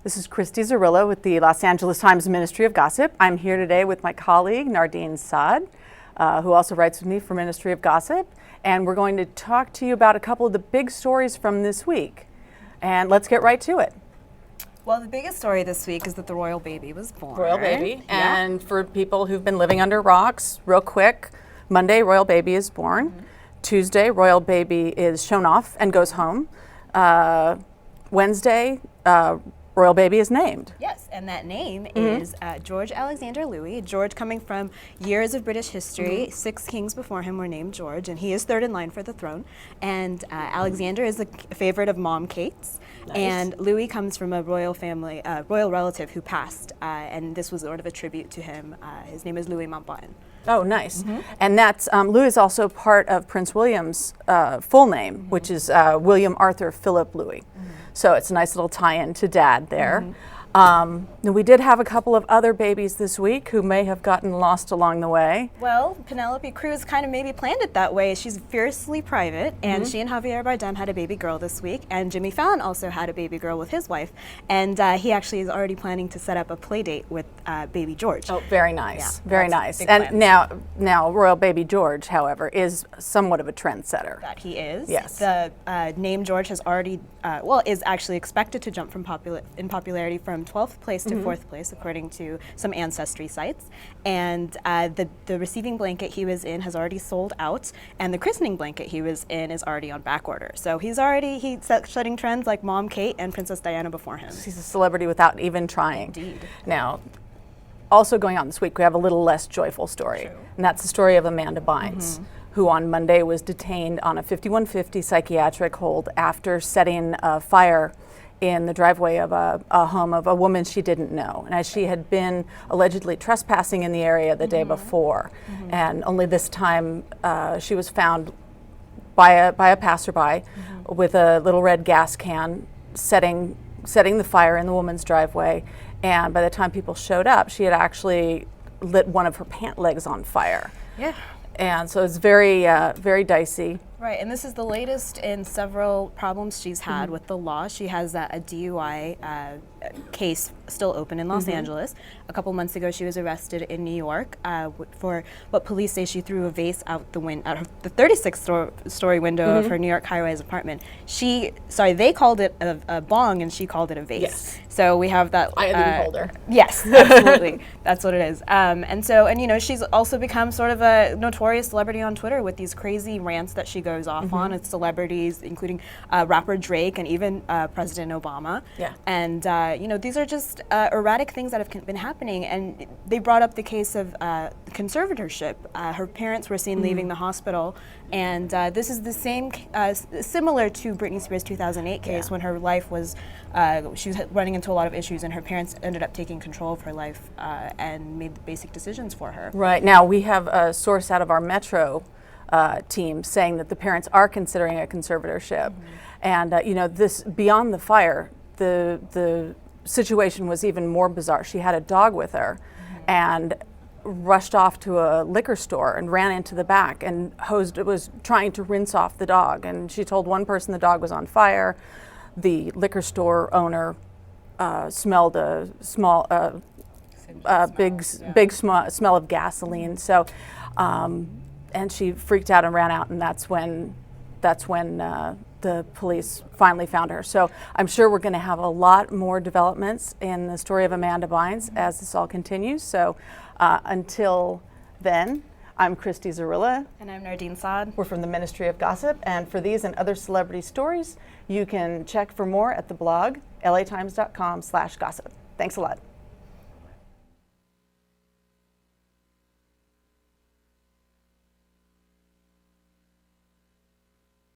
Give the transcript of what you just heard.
This is Christie with the Los Angeles Times Ministry of Gossip. I'm here today with my colleague, Nardine Saad, who also writes with me for Ministry of Gossip. And we're going to talk to you about a couple of the big stories from this week. And let's get right to it. Well, the biggest story this week is that the royal baby was born. Royal baby. Yeah. And for people who've been living under rocks, real quick, Monday, royal baby is born. Mm-hmm. Tuesday, royal baby is shown off and goes home. Wednesday, royal baby is named. Yes, and that name is George Alexander Louis. George coming from years of British history. 6 kings before him were named George, and he is third in line for the throne. And Alexander is a favorite of Mom Kate's. Nice. And Louis comes from a royal family, royal relative who passed, and this was sort of a tribute to him. His name is Louis Mountbatten. Oh, nice. And that's, Louis is also part of Prince William's full name, which is William Arthur Philip Louis. So it's a nice little tie-in to Dad there. We did have a couple of other babies this week who may have gotten lost along the way. Well, Penelope Cruz kind of maybe planned it that way. She's fiercely private, and she and Javier Bardem had a baby girl this week, and Jimmy Fallon also had a baby girl with his wife, and he actually is already planning to set up a play date with baby George. Oh, very nice, very nice. And now royal baby George, however, is somewhat of a trendsetter. That he is. Yes. The name George has already, is actually expected to jump from popularity from 12th place to 4th place, according to some ancestry sites. And the receiving blanket he was in has already sold out, and the christening blanket he was in is already on back order. So he's setting trends like Mom Kate and Princess Diana before him. He's a celebrity without even trying. Indeed. Now, also going on this week, we have a little less joyful story, and that's the story of Amanda Bynes, who on Monday was detained on a 5150 psychiatric hold after setting a fire in the driveway of a home of a woman she didn't know, and as she had been allegedly trespassing in the area the day before, and only this time she was found by a passerby with a little red gas can setting the fire in the woman's driveway, and by the time people showed up, she had actually lit one of her pant legs on fire. Yeah. And so it's very, very dicey. Right, and this is the latest in several problems she's had with the law. She has a DUI case still open in Los Angeles. A couple months ago, she was arrested in New York for what police say she threw a vase out the 36th-story window of her New York high-rise apartment. They called it a bong, and she called it a vase. Yes. So we have that. Identity holder. Yes, absolutely. That's what it is. She's also become sort of a notorious celebrity on Twitter with these crazy rants that she goes off on with celebrities, including rapper Drake and even President Obama. Yeah. And these are just erratic things that have been happening. And they brought up the case of conservatorship. Her parents were seen leaving the hospital, and this is the same, similar to Britney Spears' 2008 case when her life was, she was running into a lot of issues, and her parents ended up taking control of her life and made the basic decisions for her. Right. Now, we have a source out of our Metro team saying that the parents are considering a conservatorship. And, this beyond the fire, the situation was even more bizarre. She had a dog with her and rushed off to a liquor store and ran into the back and was trying to rinse off the dog. And she told one person the dog was on fire. The liquor store owner smelled a big smell of gasoline. So, and she freaked out and ran out, and that's when the police finally found her. So I'm sure we're going to have a lot more developments in the story of Amanda Bynes as this all continues. So until then, I'm Christie Zarilla. And I'm Nardine Saad. We're from the Ministry of Gossip, and for these and other celebrity stories, you can check for more at the blog latimes.com/gossip. Thanks a lot.